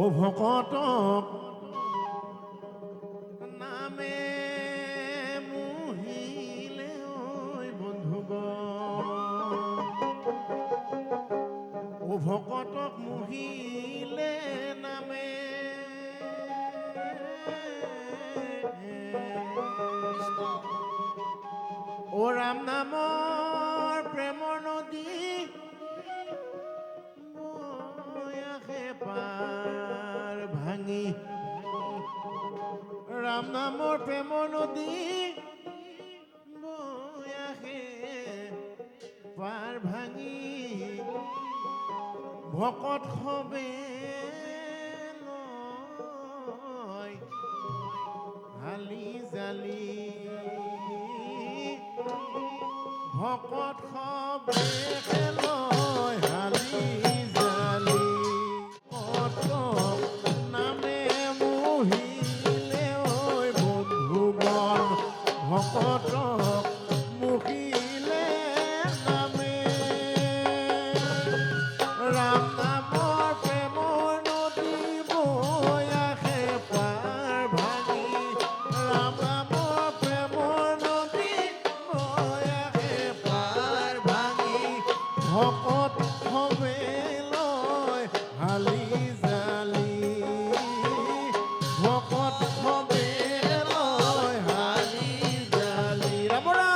ও ভকতক নামে মুহিলে ঐ বন্ধুগণ, ও ভকতক মুহিলে নামে ও ৰাম নামৰ প্ৰেমৰ নদী বয়াসে পাৰ ভাঙি, ৰাম নামৰ প্ৰেমৰ নদী বয়াসে পাৰ ভাঙি, ভকত সবে লয় হালি জালি, ভকত সবে লয় হালি জালি, ভকতক নামে মুহিলে ঐ বন্ধুগণ, ভকতক মুহিলে নামে, ৰাম নামৰ প্ৰেমৰ নদী বয়াসে পাৰ ভাঙি, ৰাম নামৰ প্ৰেমৰ নদী বয়াসে পাৰ ভাঙি, ভকত সবে লয় হালি জালি, ভকত সবে লয় হালি জালি। ৰাম ৰাম।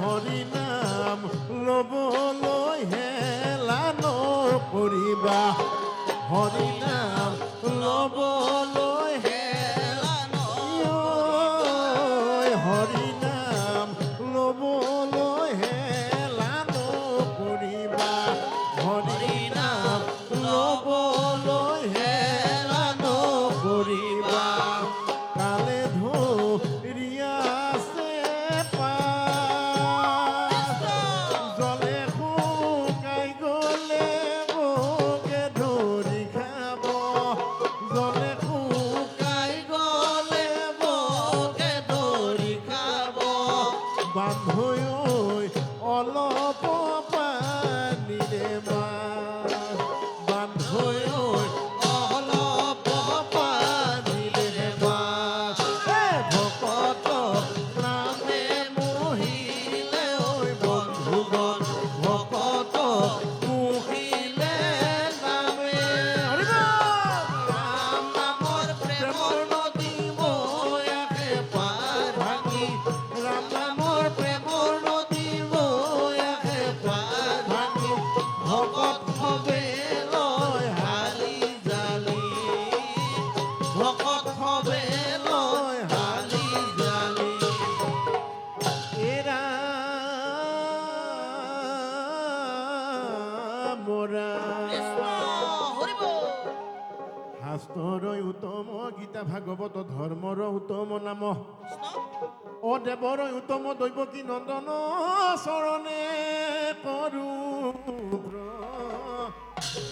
হৰি নাম লবলৈ হেলা নকৰিবা, হৰি নাম লবলৈ হেলা নকৰিবা, হৰি নাম লবলৈ হেলা নকৰিবা, হৰি নাম লবলৈ হেলা নকৰিবা, কালে ধৰিয়া আছে জলে শুকাই গলে বকে ধৰি খাব, জলে শুকাই গলে বকে ধৰি খাব, বান্ধৈ অলপ পানীৰে মাছ, বান্ধৈ অলপ পানীৰে মাছ, ভকতক নামে মুহিলে ঐ বন্ধুগণ, ভকতক মুহিলে নামে, হৰি বল। ৰাম নামৰ প্ৰেমৰ নদী বয়াসে পাৰ ভাঙি, ৰাম নামৰ প্ৰেমৰ নদী বয়াসে পাৰ ভাঙি, ভকত সবে লয় হালি জালি, ভকত সবে লয় হালি জালি। এৰা মোৰা শাস্ত্ৰৰ উত্তম গীতা ভাগৱত ধৰ্মৰ উত্তম নাম, অ দেৱৰ উত্তম দৈৱকী নন্দন চৰণে কৰো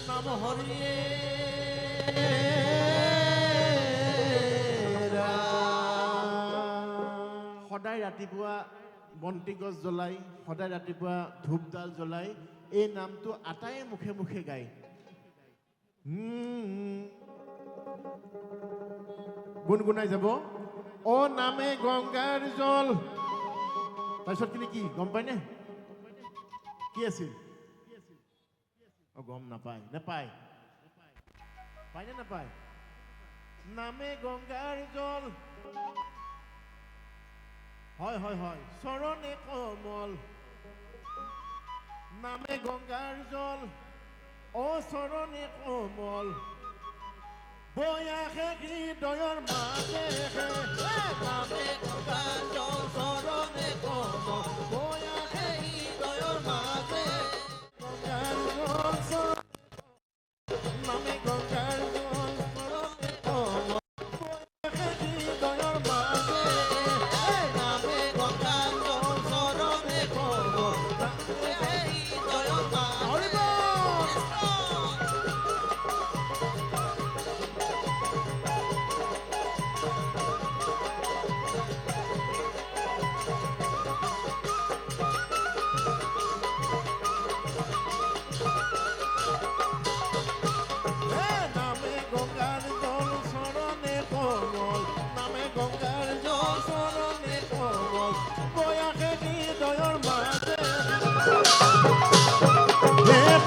নাম হৰিয়ে সদায় ৰাতিপুৱা বন্তি গছ জ্বলাই, সদায় ৰাতিপুৱা ধূপডাল জ্বলাই এই নামটো আটায়ে মুখে মুখে গায়। গুণগুণাই যাব, অ নামে গংগাৰ জল, তাৰপিছত কিন্তু কি গম পায়নে কি আছিল? অ গম নাপায়, নাপায়, পায়নে নাপায়? নামে গংগাৰ জল, হয় হয় হয়, চৰণে কমল, নামে গংগাৰ জল, ও চৰণে কোমল বয়াহে হৃদয়ৰ মাঝে নামে গঙ্গা জল চৰণে কোমল বয়াহে হৃদয়ৰ মাঝে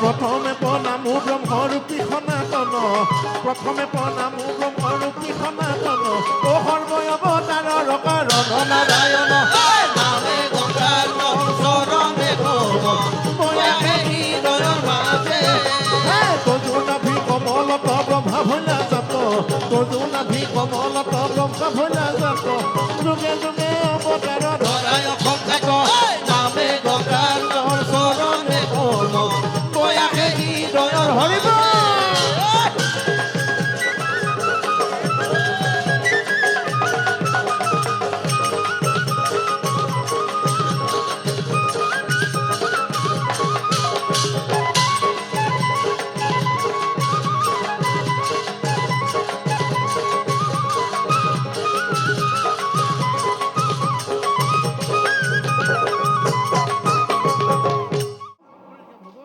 প্ৰথমে প্ৰণামো ব্ৰহ্মৰূপী সনাতন প্ৰথমে প্ৰণামো ব্ৰহ্মৰূপী সনাতন অ সৰ্বয় অৱতাৰৰ কাৰণ নাৰায়ণ নামে গংগাৰ চৰণে বয়াকে হৃদয়ৰ মাজে তজু নাভি কমলত ব্ৰহ্মা ভৈলা জাত তজু নাভি কমলত ব্ৰহ্মা ভৈলা জাত যুগে যুগে অৱতাৰৰ ধৰাই সংখ্যাত নামে গংগাৰ চৰণে বয়াকে হৃদয়ৰ হৰিব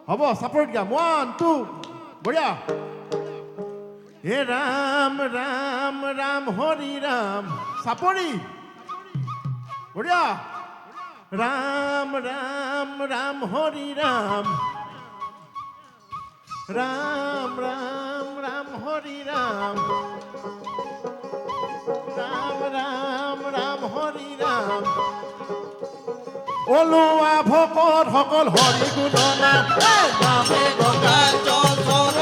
হ'ব চাপৰ্ট গাম 1 2 বঢ়িয়া হে ৰাম ৰাম ৰাম হৰি ৰাম চাপৰি বঢ়িয়া ৰাম ৰাম ৰাম হৰি ৰাম ৰাম ৰাম ৰাম হৰি ৰাম ৰাম ৰাম ৰাম হৰি ৰাম ওলোৱা ভকত সকল হৰি গুণ নাম নামে গংগাৰ চৰণে